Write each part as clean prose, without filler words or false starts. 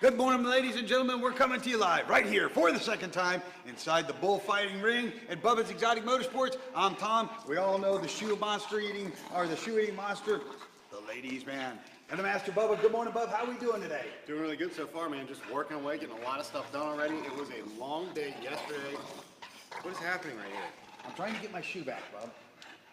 Good morning, ladies and gentlemen. We're coming to you live right here for the second time inside the bullfighting ring at Bubba's Exotic Motorsports. I'm Tom. We all know the shoe monster eating, or the shoe eating monster, the ladies' man. And the master, Bubba. Good morning, Bub. How are we doing today? Doing really good so far, man. Just working away, getting a lot of stuff done already. It was a long day yesterday. What is happening right here? I'm trying to get my shoe back, Bub.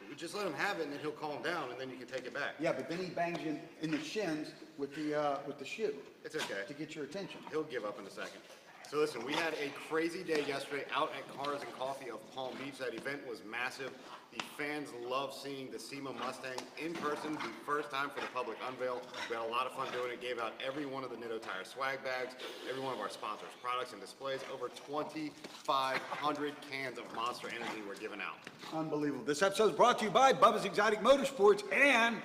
We just let him have it, and then he'll calm down, and then you can take it back. Yeah, but then he bangs you in the shins with the shoe. It's okay. To get your attention. He'll give up in a second. So listen, we had a crazy day yesterday out at Cars and Coffee of Palm Beach. That event was massive. The fans love seeing the SEMA Mustang in person, the first time for the public unveil. We had a lot of fun doing it. Gave out every one of the Nitto Tire swag bags, every one of our sponsors' products and displays. Over 2,500 cans of Monster Energy were given out. Unbelievable. This episode is brought to you by Bubba's Exotic Motorsports and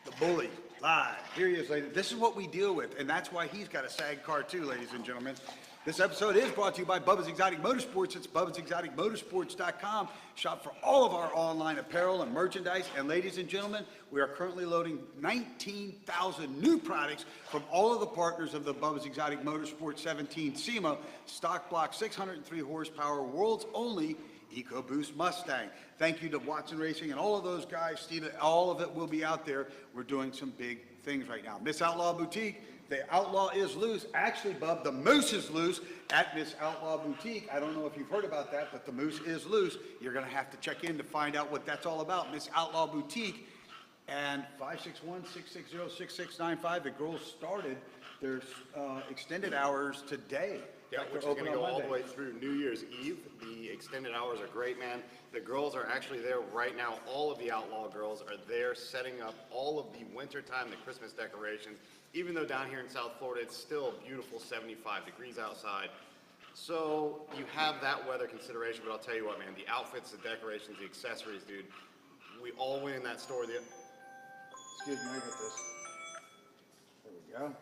the Bully. Live. Here he is, ladies. This is what we deal with, and that's why he's got a SAG car too, ladies and gentlemen. This episode is brought to you by Bubba's Exotic Motorsports. It's Bubba'sExoticMotorsports.com. Shop for all of our online apparel and merchandise. And ladies and gentlemen, we are currently loading 19,000 new products from all of the partners of the Bubba's Exotic Motorsports 17 SEMA stock block 603 horsepower, world's only EcoBoost Mustang. Thank you to Watson Racing and all of those guys. Steve, all of it will be out there. We're doing some big things right now. Miss Outlaw Boutique, the Outlaw is loose. Actually, Bub, the moose is loose at Miss Outlaw Boutique. I don't know if you've heard about that, but the moose is loose. You're going to have to check in to find out what that's all about. Miss Outlaw Boutique and 561-660-6695. The girls started their extended hours today. Yeah, which is going to go all the way through New Year's Eve. The extended hours are great, man. The girls are actually there right now. All of the Outlaw girls are there setting up all of the wintertime, the Christmas decorations. Even though down here in South Florida, it's still a beautiful 75 degrees outside. So you have that weather consideration, but I'll tell you what, man, the outfits, the decorations, the accessories, dude, we all went in that store. Excuse me, I get this. There we go.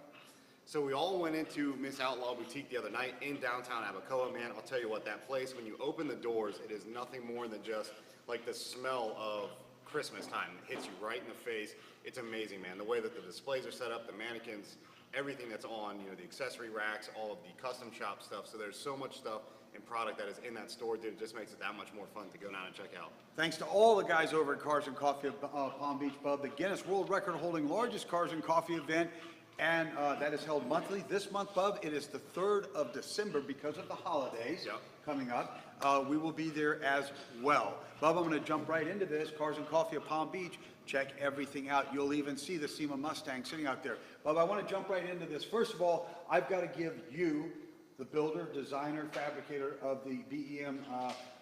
So we all went into Miss Outlaw Boutique the other night in downtown Abacoa, man. I'll tell you what, that place, when you open the doors, it is nothing more than just like the smell of Christmas time. It hits you right in the face. It's amazing, man. The way that the displays are set up, the mannequins, everything that's on, you know, the accessory racks, all of the custom shop stuff. So there's so much stuff and product that is in that store, dude. It just makes it that much more fun to go down and check out. Thanks to all the guys over at Cars and Coffee of Palm Beach, Bub, the Guinness World Record holding largest Cars and Coffee event. And that is held monthly. This month, Bub, it is the 3rd of December because of the holidays coming up. We will be there as well. Bub, I'm going to jump right into this. Cars and Coffee of Palm Beach. Check everything out. You'll even see the SEMA Mustang sitting out there. Bub, I want to jump right into this. First of all, I've got to give you, the builder, designer, fabricator of the BEM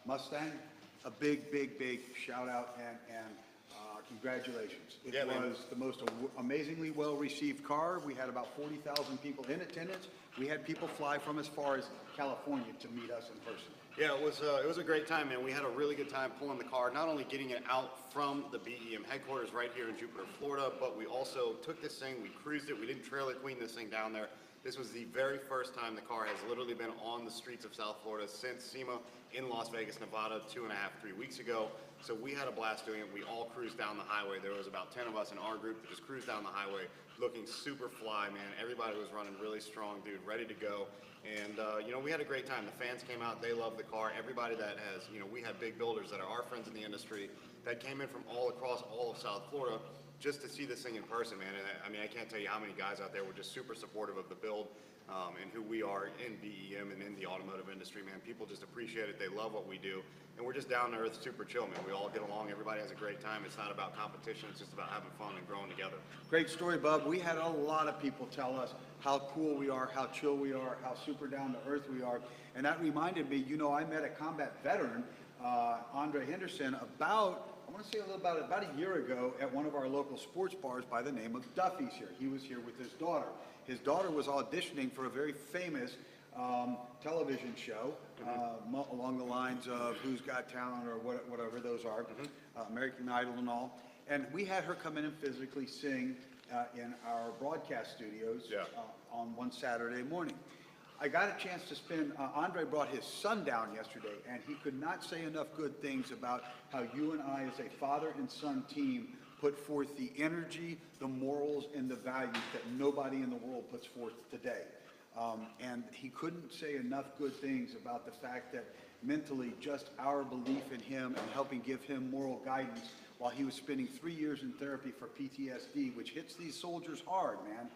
Mustang, a big, big, big shout out and congratulations. It was the most amazingly well-received car. We had about 40,000 people in attendance. We had people fly from as far as California to meet us in person. Yeah, it was a great time, man. We had a really good time pulling the car, not only getting it out from the BEM headquarters right here in Jupiter, Florida, but we also took this thing, we cruised it, we didn't trailer queen this thing down there. This was the very first time the car has literally been on the streets of South Florida since SEMA in Las Vegas, Nevada, 2.5, 3 weeks ago. So we had a blast doing it. We all cruised down the highway. There was about 10 of us in our group that just cruised down the highway looking super fly, man. Everybody was running really strong, dude, ready to go. And, you know, we had a great time. The fans came out. They loved the car. Everybody that has, you know, we have big builders that are our friends in the industry that came in from all across all of South Florida just to see this thing in person, man. And I mean, I can't tell you how many guys out there were just super supportive of the build. And who we are in BEM and in the automotive industry, man. People just appreciate it. They love what we do. And we're just down to earth, super chill, man. We all get along. Everybody has a great time. It's not about competition. It's just about having fun and growing together. Great story, Bub. We had a lot of people tell us how cool we are, how chill we are, how super down to earth we are. And that reminded me, you know, I met a combat veteran, Andre Henderson, about a year ago at one of our local sports bars by the name of Duffy's here. He was here with his daughter. His daughter was auditioning for a very famous television show along the lines of Who's Got Talent or whatever those are, American Idol and all. And we had her come in and physically sing in our broadcast studios on one Saturday morning. I got a chance to spend, Andre brought his son down yesterday, and he could not say enough good things about how you and I as a father and son team put forth the energy, the morals, and the values that nobody in the world puts forth today. And he couldn't say enough good things about the fact that mentally, just our belief in him and helping give him moral guidance while he was spending 3 years in therapy for PTSD, which hits these soldiers hard, man.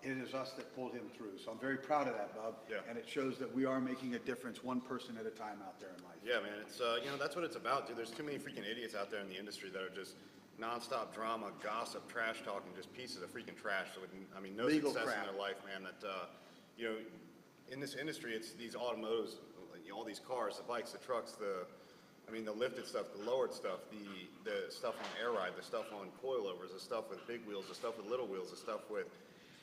It is us that pulled him through. So I'm very proud of that, Bub. Yeah. And it shows that we are making a difference one person at a time out there in life. Yeah, man, it's, you know, that's what it's about, dude. There's too many freaking idiots out there in the industry that are just nonstop drama, gossip, trash talking, just pieces of freaking trash. So, I mean, no Legal success crap. in their life, man. That, you know, in this industry, it's these automotives, you know, all these cars, the bikes, the trucks, the lifted stuff, the lowered stuff, the stuff on air ride, the stuff on coilovers, the stuff with big wheels, the stuff with little wheels, the stuff with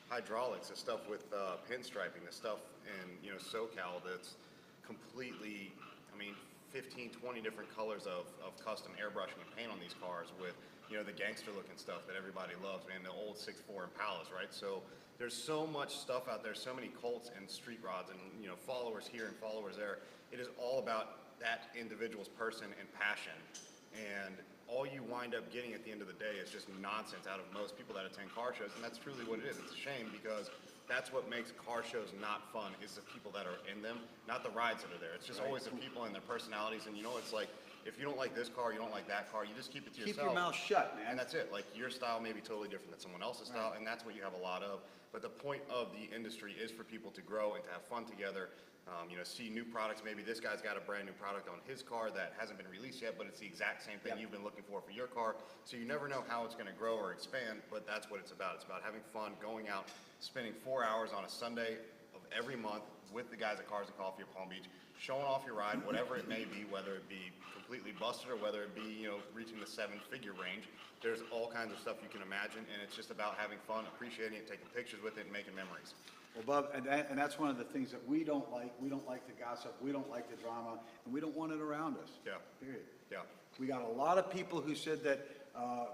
hydraulics, the stuff with pinstriping, the stuff in, you know, SoCal that's completely, I mean, 15, 20 different colors of custom airbrushing and paint on these cars with, you know, the gangster looking stuff that everybody loves, man, the old 6.4 Impalas, right? So there's so much stuff out there, so many Colts and street rods and, you know, followers here and followers there. It is all about that individual's person and passion. And all you wind up getting at the end of the day is just nonsense out of most people that attend car shows, and that's truly what it is. It's a shame because that's what makes car shows not fun, is the people that are in them, not the rides that are there. It's just always the people and their personalities, and you know, it's like, if you don't like this car, you don't like that car, you just keep it to yourself. Keep your mouth shut, man. And that's it. Like, your style may be totally different than someone else's style, and that's what you have a lot of. But the point of the industry is for people to grow and to have fun together. You know, see new products. Maybe this guy's got a brand new product on his car that hasn't been released yet, but it's the exact same thing you've been looking for your car. So you never know how it's going to grow or expand, but that's what it's about. It's about having fun, going out, spending 4 hours on a Sunday of every month with the guys at Cars and Coffee at Palm Beach, showing off your ride, whatever it may be, whether it be completely busted or whether it be, you know, reaching the 7-figure range. There's all kinds of stuff you can imagine, and it's just about having fun, appreciating it, taking pictures with it, and making memories. Well, Bub, and that's one of the things that we don't like. We don't like the gossip. We don't like the drama, and we don't want it around us. Yeah. Period. Yeah. We got a lot of people who said that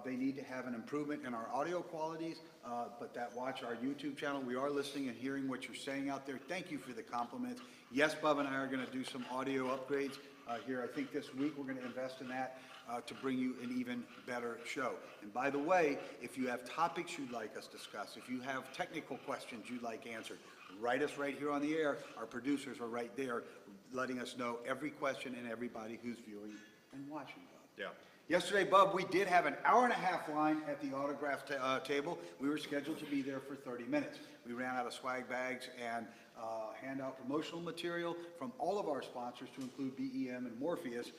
they need to have an improvement in our audio qualities, but that watch our YouTube channel. We are listening and hearing what you're saying out there. Thank you for the compliments. Yes, Bub and I are going to do some audio upgrades here. I think this week we're going to invest in that to bring you an even better show. And by the way, if you have topics you'd like us to discuss, if you have technical questions you'd like answered, write us right here on the air. Our producers are right there letting us know every question and everybody who's viewing and watching, Bub. Yeah. Yesterday, Bub, we did have an hour-and-a-half line at the autograph table. We were scheduled to be there for 30 minutes. We ran out of swag bags and hand out promotional material from all of our sponsors to include BEM and Morpheus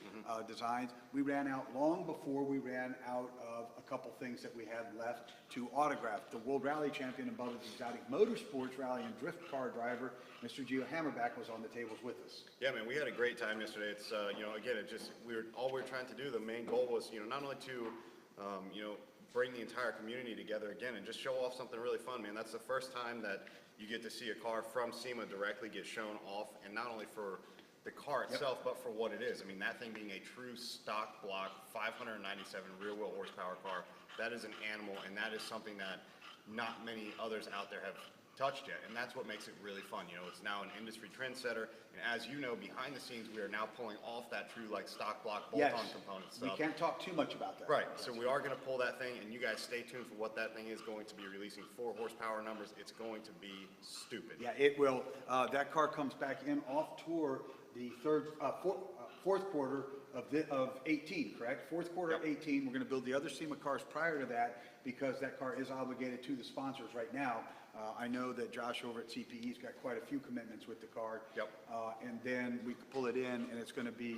Designs. We ran out long before we ran out of a couple things that we had left to autograph. The World Rally Champion and Bubba's Exotic Motorsports Rally and Drift Car driver, Mr. Gio Hammerback, was on the tables with us. Yeah, man, we had a great time yesterday. It's, you know, again, it just, all we were trying to do, the main goal was, you know, not only to, you know, bring the entire community together again and just show off something really fun, man. That's the first time that you get to see a car from SEMA directly get shown off, and not only for the car itself, but for what it is. I mean, that thing being a true stock block, 597 rear-wheel horsepower car, that is an animal, and that is something that not many others out there have touched yet, and that's what makes it really fun. You know, it's now an industry trendsetter, and as you know, behind the scenes, we are now pulling off that true, like, stock block bolt-on component stuff. We can't talk too much about that. Right, so we are going to pull that thing, and you guys stay tuned for what that thing is going to be releasing. 4 horsepower numbers. It's going to be stupid. Yeah, it will. That car comes back in off tour the fourth quarter of 18, correct? Fourth quarter of 18. We're going to build the other SEMA cars prior to that because that car is obligated to the sponsors right now. I know that Josh over at CPE's got quite a few commitments with the car. Yep. And then we can pull it in, and it's going to be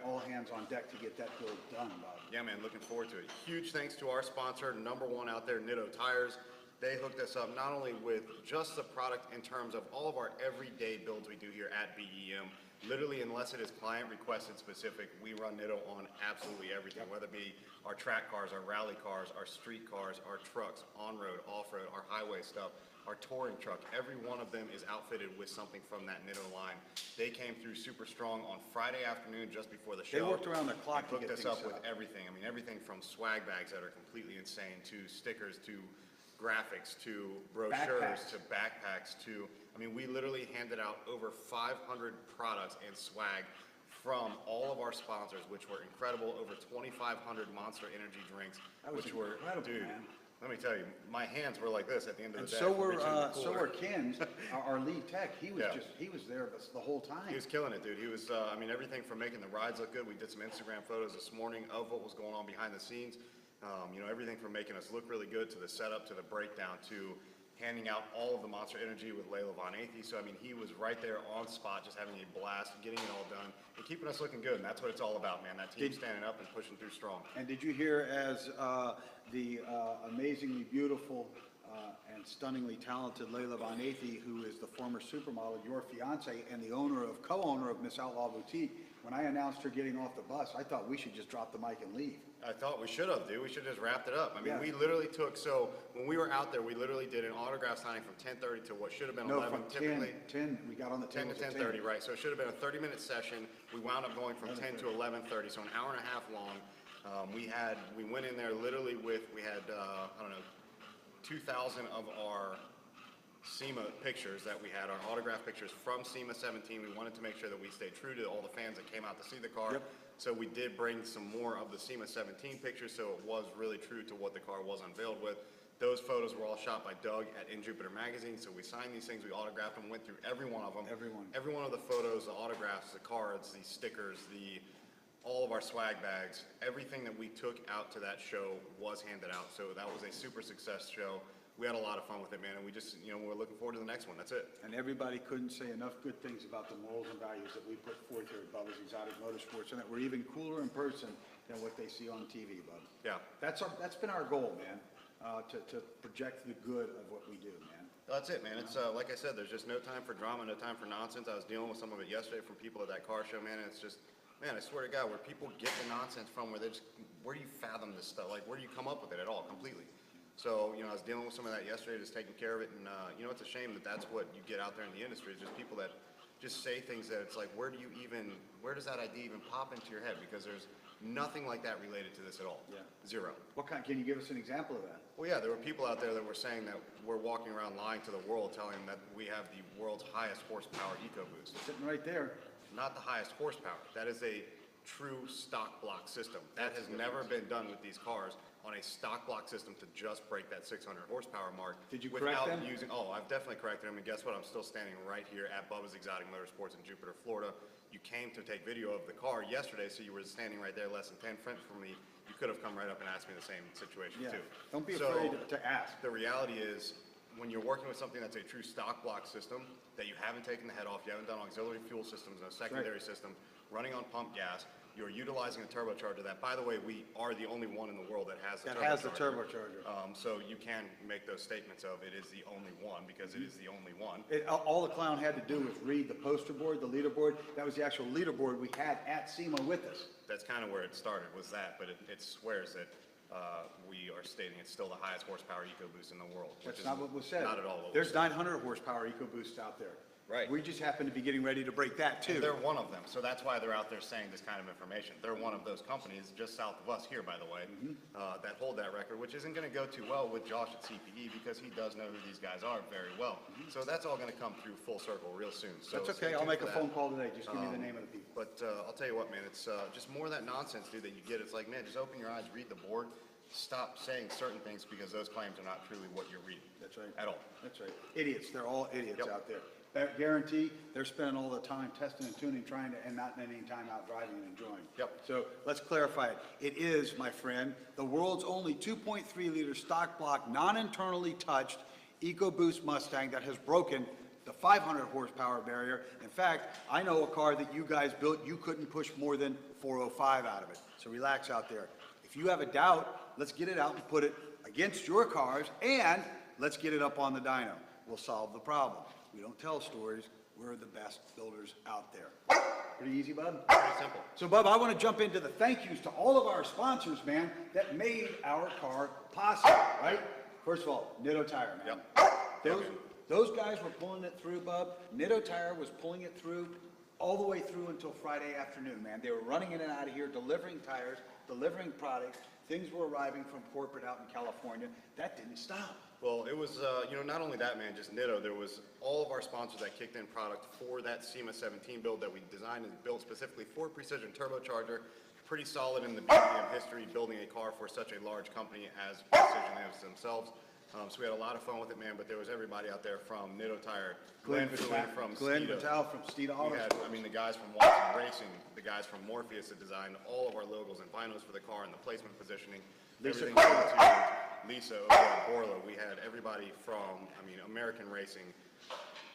all hands on deck to get that build done, Bob. Yeah, man, looking forward to it. Huge thanks to our sponsor, #1 out there, Nitto Tires. They hooked us up not only with just the product in terms of all of our everyday builds we do here at BEM. Literally, unless it is client requested specific, we run Nitto on absolutely everything, whether it be our track cars, our rally cars, our street cars, our trucks, on-road, off-road, our highway stuff, our touring truck. Every one of them is outfitted with something from that Nitto line. They came through super strong on Friday afternoon just before the show. They worked around the clock to hooked get us things up with everything. I mean, everything from swag bags that are completely insane to stickers to graphics to brochures to backpacks to, I mean, we literally handed out over 500 products and swag from all of our sponsors, which were incredible, over 2,500 Monster Energy drinks, That was which were, incredible, dude, man. let me tell you, my hands were like this at the end of And the day. so from reaching the so cooler. were Ken's, our lead tech. He was Yeah. he was there the whole time. He was killing it, dude. He was, I mean, everything from making the rides look good. We did some Instagram photos this morning of what was going on behind the scenes. You know, everything from making us look really good to the setup to the breakdown to handing out all of the Monster Energy with Layla Von Athey. So, I mean, he was right there on spot, just having a blast, getting it all done, and keeping us looking good. And that's what it's all about, man. That team standing up and pushing through strong. And did you hear as the amazingly beautiful and stunningly talented Layla Von Athey, who is the former supermodel, your fiance, and the co-owner of Miss Outlaw Boutique, when I announced her getting off the bus, I thought we should just drop the mic and leave. I thought we should have, dude. We should have just wrapped it up. I mean, Yeah. we literally took, so when we were out there, we literally did an autograph signing from 10:30 to what should have been No, 11. from Typically, 10, we got on the 10 table to 10:30, right? So it should have been a 30-minute session. We wound up going from 10 to 11:30, so an hour and a half long. We went in there literally with, we had, I don't know, 2,000 of our SEMA pictures that we had, our autograph pictures from SEMA 17. We wanted to make sure that we stayed true to all the fans that came out to see the car. Yep. So we did bring some more of the SEMA 17 pictures, so it was really true to what the car was unveiled with. Those photos were all shot by Doug at In Jupiter Magazine, so we signed these things, we autographed them, went through every one of them. Every one of the photos, the autographs, the cards, the stickers, all of our swag bags, everything that we took out to that show was handed out. So that was a super success show. We had a lot of fun with it, man, and we just, you know, we're looking forward to the next one. That's it. And everybody couldn't say enough good things about the morals and values that we put forth here at Bubba's Exotic Motorsports, and that we're even cooler in person than what they see on TV, Bub. Yeah. That's been our goal, man, to project the good of what we do, man. That's it, man. It's like I said, there's just no time for drama, no time for nonsense. I was dealing with some of it yesterday from people at that car show, man, and it's just, man, I swear to God, where people get the nonsense from, where do you fathom this stuff? Like, where do you come up with it at all, completely? So, you know, I was dealing with some of that yesterday, just taking care of it, and, you know, it's a shame that that's what you get out there in the industry, is just people that just say things that it's like, where does that idea even pop into your head? Because there's nothing like that related to this at all. Yeah. Zero. Can you give us an example of that? Well, yeah, there were people out there that were saying that we're walking around lying to the world, telling them that we have the world's highest horsepower EcoBoost. Sitting right there. Not the highest horsepower. That is a true stock block system. That has never been done with these cars on a stock block system to just break that 600 horsepower mark. Did you correct them? I've definitely corrected them, and guess what? I'm still standing right here at Bubba's Exotic Motorsports in Jupiter, Florida. You came to take video of the car yesterday, so you were standing right there less than 10 feet from me. You could have come right up and asked me the same situation Yeah. too. Don't be So, afraid to ask. the reality is, when you're working with something that's a true stock block system, that you haven't taken the head off, you haven't done auxiliary fuel systems, no secondary system, running on pump gas, you're utilizing a turbocharger that, by the way, we are the only one in the world that has the turbocharger. That has the turbocharger. So you can make those statements of it is the only one, because it is the only one. All the clown had to do was read the poster board, the leaderboard. That was the actual leaderboard we had at SEMA with us. That's kind of where it started, was that, but it swears that we are stating it's still the highest horsepower EcoBoost in the world. Which That's is not what was said. Not at all what was There's said. 900 horsepower EcoBoosts out there. Right. We just happen to be getting ready to break that too. And they're one of them, so that's why they're out there saying this kind of information. They're one of those companies just south of us here, by the way, that hold that record, which isn't going to go too well with Josh at CPE because he does know who these guys are very well. So that's all going to come through full circle real soon. So That's stay okay. I'll tuned make for a that. phone call today. Just give me the name of the people. But I'll tell you what, man, it's just more of that nonsense, dude, that you get. It's like, man, just open your eyes, read the board, stop saying certain things because those claims are not truly what you're reading. That's right. At all. That's right. Idiots. They're all idiots Yep. out there. Guarantee they're spending all the time testing and tuning, and not any time out driving and enjoying. Yep. So let's clarify it. It is, my friend, the world's only 2.3 liter stock block, non-internally touched EcoBoost Mustang that has broken the 500 horsepower barrier. In fact, I know a car that you guys built, you couldn't push more than 405 out of it. So relax out there. If you have a doubt, let's get it out and put it against your cars, and let's get it up on the dyno. We'll solve the problem. We don't tell stories. We're the best builders out there. Pretty easy, bud? Pretty simple. So, Bub, I want to jump into the thank yous to all of our sponsors, man, that made our car possible, right? First of all, Nitto Tire, man. Yep. Those guys were pulling it through, Bub. Nitto Tire was pulling it through all the way through until Friday afternoon, man. They were running in and out of here, delivering tires, delivering products. Things were arriving from corporate out in California. That didn't stop. Well, it was, not only that, man, just Nitto. There was all of our sponsors that kicked in product for that SEMA 17 build that we designed and built specifically for Precision Turbocharger. Pretty solid in the BEM history, building a car for such a large company as Precision is themselves. So we had a lot of fun with it, man, but there was everybody out there from Nitto Tire, Glenn from Glenn Steeda. Vitale from Steeda Auto. We had, the guys from Watson Racing, the guys from Morpheus that designed all of our logos and binos for the car and the placement positioning. Lisa Everything to Lisa over at Borla. We had everybody from, American Racing,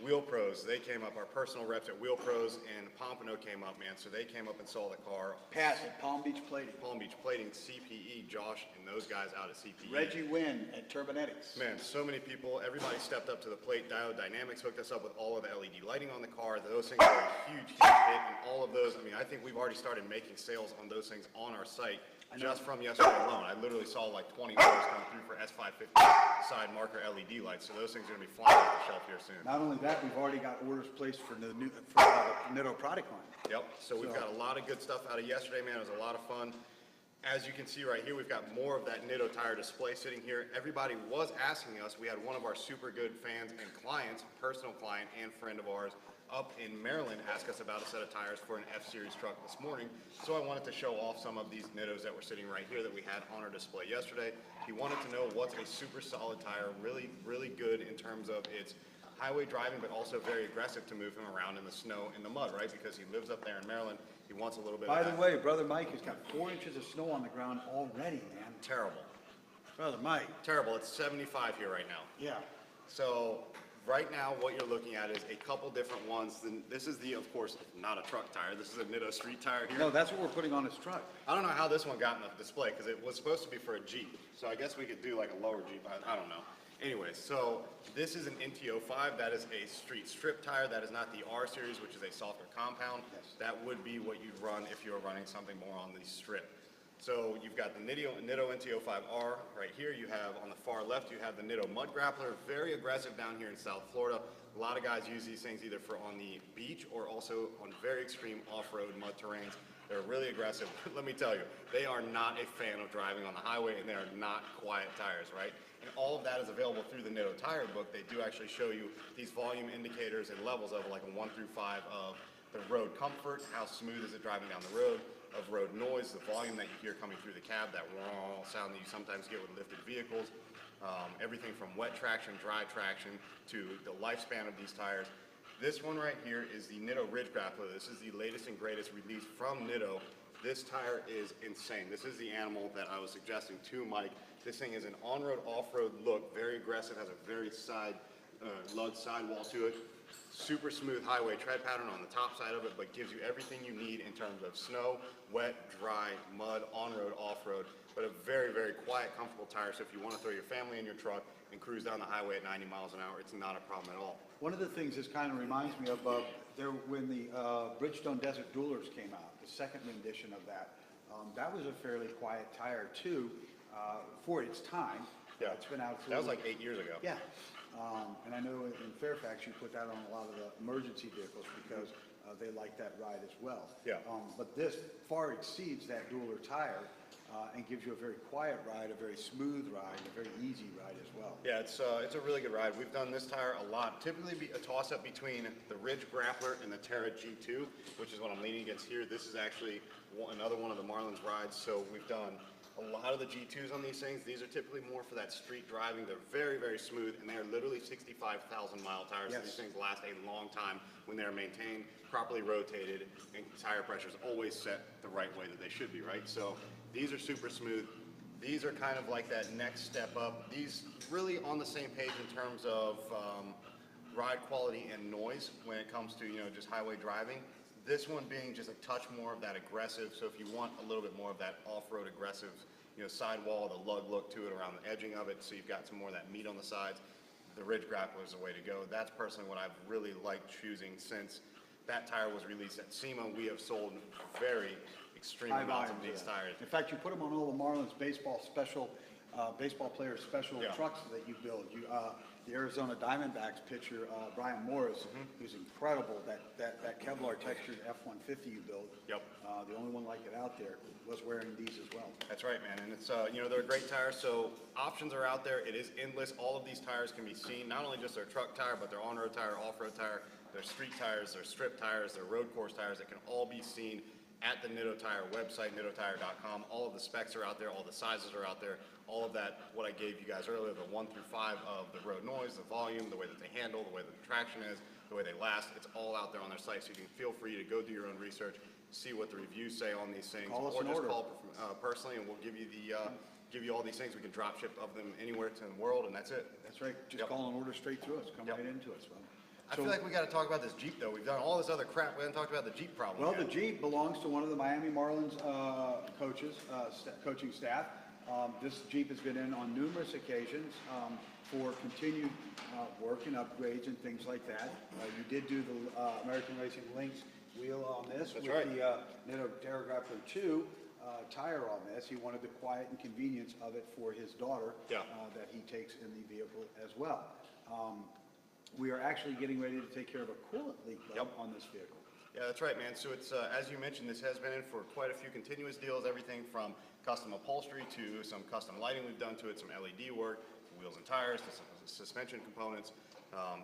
Wheel Pros. They came up, our personal reps at Wheel Pros and Pompano came up, man. So they came up and saw the car. Pat at Palm Beach Plating. Palm Beach Plating, CPE, Josh, and those guys out at CPE. Reggie Wynn at Turbonetics. Man, so many people, everybody stepped up to the plate. Diode Dynamics hooked us up with all of the LED lighting on the car. Those things are a huge, huge hit, and all of those, I think we've already started making sales on those things on our site just from yesterday alone. I literally saw like 20 orders come through for S550 side marker LED lights, so those things are going to be flying off the shelf here soon. Not only that, we've already got orders placed for the Nitto product line. Yep, so we've got a lot of good stuff out of yesterday, man. It was a lot of fun. As you can see right here, we've got more of that Nitto tire display sitting here. Everybody was asking us. We had one of our super good fans and clients, personal client and friend of ours, up in Maryland ask us about a set of tires for an F-Series truck this morning. So I wanted to show off some of these Nittos that were sitting right here that we had on our display yesterday. He wanted to know what's a super solid tire, really, really good in terms of its highway driving, but also very aggressive to move him around in the snow and the mud, right? Because he lives up there in Maryland. He wants a little bit By of the that. way, Brother Mike has got 4 inches of snow on the ground already, man. Terrible. Brother Mike. Terrible. It's 75 here right now. Yeah. So right now, what you're looking at is a couple different ones. This is the, of course, not a truck tire. This is a Nitto street tire here. No, that's what we're putting on his truck. I don't know how this one got in the display because it was supposed to be for a Jeep. So I guess we could do like a lower Jeep. I don't know. Anyway, so this is an NT05. That is a street strip tire. That is not the R series, which is a softer compound. Yes. That would be what you'd run if you were running something more on the strip. So you've got the Nitto NT05R right here. You have on the far left, you have the Nitto Mud Grappler, very aggressive down here in South Florida. A lot of guys use these things either for on the beach or also on very extreme off-road mud terrains. They're really aggressive. Let me tell you, they are not a fan of driving on the highway, and they are not quiet tires, right? And all of that is available through the Nitto Tire Book. They do actually show you these volume indicators and levels of like a 1 through 5 of the road comfort, how smooth is it driving down the road, of road noise, the volume that you hear coming through the cab, that wah sound that you sometimes get with lifted vehicles, everything from wet traction, dry traction, to the lifespan of these tires. This one right here is the Nitto Ridge Grappler. This is the latest and greatest release from Nitto. This tire is insane. This is the animal that I was suggesting to Mike. This thing is an on-road, off-road look, very aggressive, has a very lug sidewall to it. Super smooth highway tread pattern on the top side of it, but gives you everything you need in terms of snow, wet, dry, mud, on-road, off-road, but a very, very quiet, comfortable tire. So if you want to throw your family in your truck and cruise down the highway at 90 miles an hour, it's not a problem at all. One of the things this kind of reminds me of, when the Bridgestone Desert Duelers came out, the second rendition of that, that was a fairly quiet tire too, for its time. Yeah, it's been out for that was like 8 years ago. Yeah, and I know in Fairfax you put that on a lot of the emergency vehicles because they like that ride as well. Yeah. But this far exceeds that Dueler tire and gives you a very quiet ride, a very smooth ride, a very easy ride as well. Yeah, it's a really good ride. We've done this tire a lot. Typically be a toss-up between the Ridge Grappler and the Terra G2, which is what I'm leaning against here. This is actually another one of the Marlins rides, so we've done a lot of the G2s on these things. These are typically more for that street driving. They're very, very smooth, and they are literally 65,000 mile tires. Yes. So these things last a long time when they're maintained, properly rotated, and tire pressures always set the right way that they should be, right? So these are super smooth. These are kind of like that next step up. These really on the same page in terms of ride quality and noise when it comes to, just highway driving. This one being just a touch more of that aggressive. So if you want a little bit more of that off-road aggressive, sidewall, the lug look to it around the edging of it, so you've got some more of that meat on the sides, the Ridge Grappler is the way to go. That's personally what I've really liked choosing since that tire was released at SEMA. We have sold very extreme High amounts of volumes, these yeah. tires. In fact, you put them on all the Marlins baseball special baseball players' special Yeah. trucks that you build. The Arizona Diamondbacks pitcher, Brian Morris, who's incredible, that Kevlar textured F-150 you built. Yep. The only one like it out there was wearing these as well. That's right, man, and it's, you know, they're great tires, so options are out there. It is endless. All of these tires can be seen, not only just their truck tire, but their on-road tire, off-road tire, their street tires, their strip tires, their road course tires that can all be seen at the Nitto Tire website, nittotire.com. All of the specs are out there, all the sizes are out there, all of that, what I gave you guys earlier, the 1 through 5 of the road noise, the volume, the way that they handle, the way that the traction is, the way they last, it's all out there on their site, so you can feel free to go do your own research, see what the reviews say on these things, Call us or an just order. call personally, and we'll give you give you all these things. We can drop ship of them anywhere in the world, and that's it. That's right. Just Yep. call and order straight through us. Come Yep. right into us. I feel like we got to talk about this Jeep, though. We've done all this other crap. We haven't talked about the Jeep problem Well, yet. the Jeep belongs to one of the Miami Marlins coaches, coaching staff. This Jeep has been in on numerous occasions for continued work and upgrades and things like that. You did do the American Racing Links wheel on this That's with right. the Nitto Terragrappler 2 tire on this. He wanted the quiet and convenience of it for his daughter Yeah. that he takes in the vehicle as well. We are actually getting ready to take care of a coolant leak Yep. on this vehicle. Yeah, that's right, man. So it's, as you mentioned, this has been in for quite a few continuous deals, everything from custom upholstery to some custom lighting we've done to it, some LED work, wheels and tires, to some suspension components,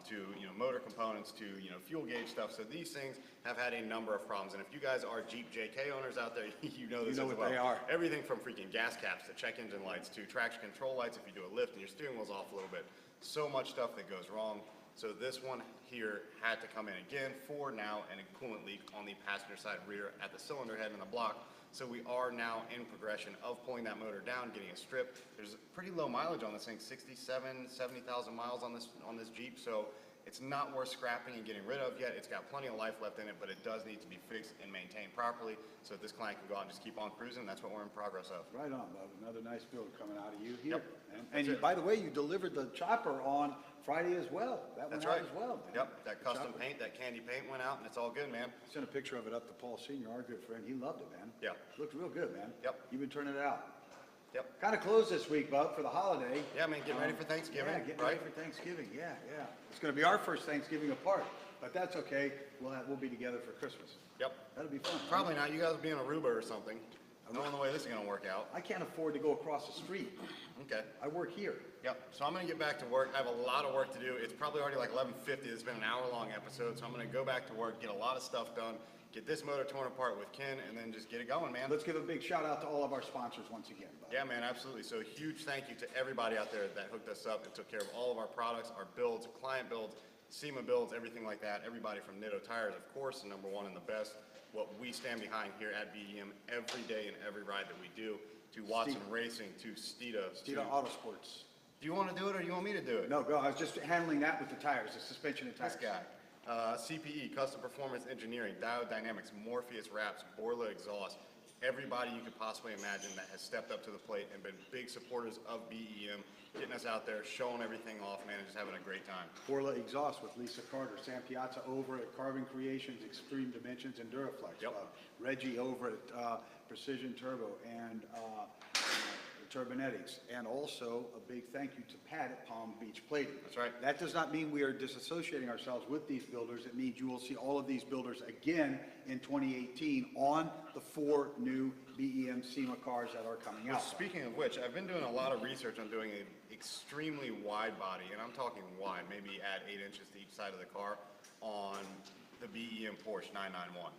to, you know, motor components, to, you know, fuel gauge stuff. So these things have had a number of problems. And if you guys are Jeep JK owners out there, you know this You know as what well. they are. Everything from freaking gas caps to check engine lights to traction control lights if you do a lift and your steering wheel's off a little bit. So much stuff that goes wrong. So this one here had to come in again for now and a coolant leak on the passenger side rear at the cylinder head in the block. So we are now in progression of pulling that motor down, getting a strip. There's pretty low mileage on this thing, 67, 70,000 miles on this Jeep. So it's not worth scrapping and getting rid of yet. It's got plenty of life left in it, but it does need to be fixed and maintained properly so that this client can go out and just keep on cruising. That's what we're in progress of. Right on, Bob. Another nice build coming out of you here. Yep. And That's you, it. by the way, you delivered the chopper on Friday as well. That went That's out right. as well, man. Yep, that The custom chopper. paint, that candy paint went out and it's all good, man. Sent a picture of it up to Paul Senior, our good friend. He loved it, man. Yeah. Looked real good, man. Yep. You've been turning it out. Yep. Kind of closed this week, Bub, for the holiday. Yeah, man, getting ready for Thanksgiving, Yeah, getting right? ready for Thanksgiving. Yeah, yeah. It's going to be our first Thanksgiving apart, but that's okay. We'll be together for Christmas. Yep. That'll be fun. Probably not. You guys will be in Aruba or something. Knowing the way this is gonna work out. I can't afford to go across the street. Okay. I work here. Yep. So I'm gonna get back to work. I have a lot of work to do. It's probably already like 11:50. It's been an hour-long episode, so I'm gonna go back to work, get a lot of stuff done, get this motor torn apart with Ken, and then just get it going, man. Let's give a big shout out to all of our sponsors once again, Bub. Yeah, man, absolutely. So huge thank you to everybody out there that hooked us up and took care of all of our products, our builds, client builds, SEMA builds, everything like that. Everybody from Nitto Tires, of course, the number one and the best. What we stand behind here at BEM every day and every ride that we do, to Watson Racing, to Steeda. Steeda Autosports. Do you want to do it or do you want me to do it? No, go. I was just handling that with the tires, the suspension and tires. This guy. CPE, Custom Performance Engineering, Diode Dynamics, Morpheus Wraps, Borla Exhaust. Everybody you could possibly imagine that has stepped up to the plate and been big supporters of BEM, getting us out there, showing everything off, man, and just having a great time. Borla Exhaust with Lisa Carter. Sam Piazza over at Carving Creations, Extreme Dimensions, and Duraflex. Yep. Reggie over at Precision Turbo and Turbonetics. And also a big thank you to Pat at Palm Beach Plating. That's right. That does not mean we are disassociating ourselves with these builders. It means you will see all of these builders again in 2018 on the 4 new BEM SEMA cars that are coming out. Speaking of which, I've been doing a lot of research on doing an extremely wide body, and I'm talking wide, maybe add 8 inches to each side of the car, on the BEM Porsche 991.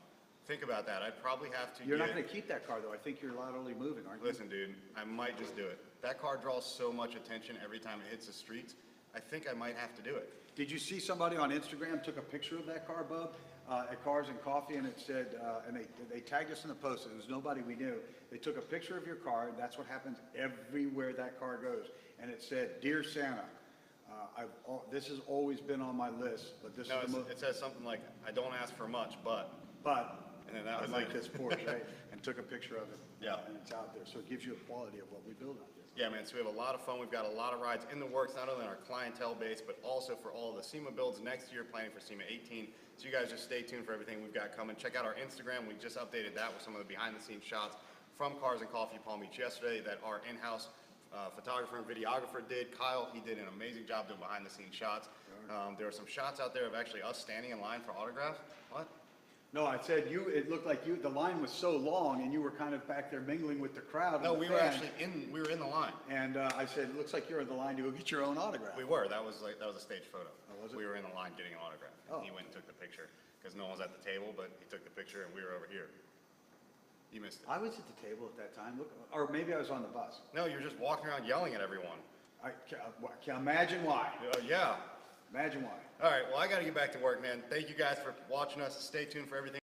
Think about that. I'd probably have to You're not going to keep that car, though. I think you're laterally moving, aren't you? Listen, dude, I might just do it. That car draws so much attention every time it hits the streets. I think I might have to do it. Did you see somebody on Instagram took a picture of that car, Bub, at Cars and Coffee, and it said, and they tagged us in the post, it was nobody we knew. They took a picture of your car, and that's what happens everywhere that car goes. And it said, "Dear Santa, this has always been on my list, but this No, is the most, it says something like, I don't ask for much, but, and then that I was like it. this Porsche," right? And took a picture of it. Yeah. And it's out there, so it gives you a quality of what we build out there. Yeah, man, so we have a lot of fun. We've got a lot of rides in the works, not only in our clientele base, but also for all of the SEMA builds next year, planning for SEMA 18. So you guys just stay tuned for everything we've got coming. Check out our Instagram. We just updated that with some of the behind-the-scenes shots from Cars and Coffee Palm Beach yesterday that are in-house photographer and videographer did. Kyle, he did an amazing job doing behind the scenes shots. There were some shots out there of actually us standing in line for autographs. What? No, I said it looked like the line was so long and you were kind of back there mingling with the crowd. No, and the we were fans. actually we were in the line. And I said, it looks like you're in the line to go get your own autograph. We were. That was a stage photo. Oh, was it? We were in the line getting an autograph. Oh. He went and took the picture because no one was at the table, but he took the picture and we were over here. You missed it. I was at the table at that time, look, or maybe I was on the bus. No, you were just walking around yelling at everyone. I can imagine why. Yeah. Imagine why. All right. Well, I got to get back to work, man. Thank you guys for watching us. Stay tuned for everything.